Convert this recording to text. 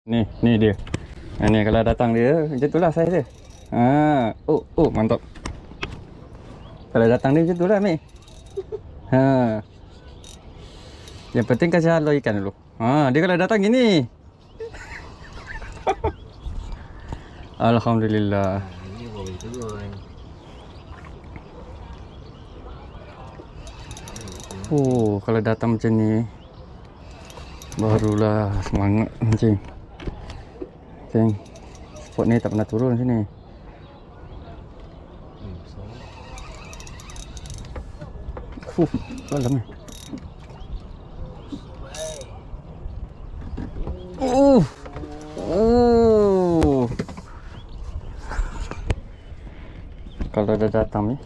Ni dia. Ni kalau datang dia macam itulah saiz dia. Oh, mantap. Kalau datang dia macam itulah, Mek. Yang penting kasih halau ikan dulu. Dia kalau datang gini. Alhamdulillah. Ini boleh turun. Kalau datang macam ni barulah semangat mancing. Spot ni tak pernah turun sini. Dalam ni. Kalau dah datang ni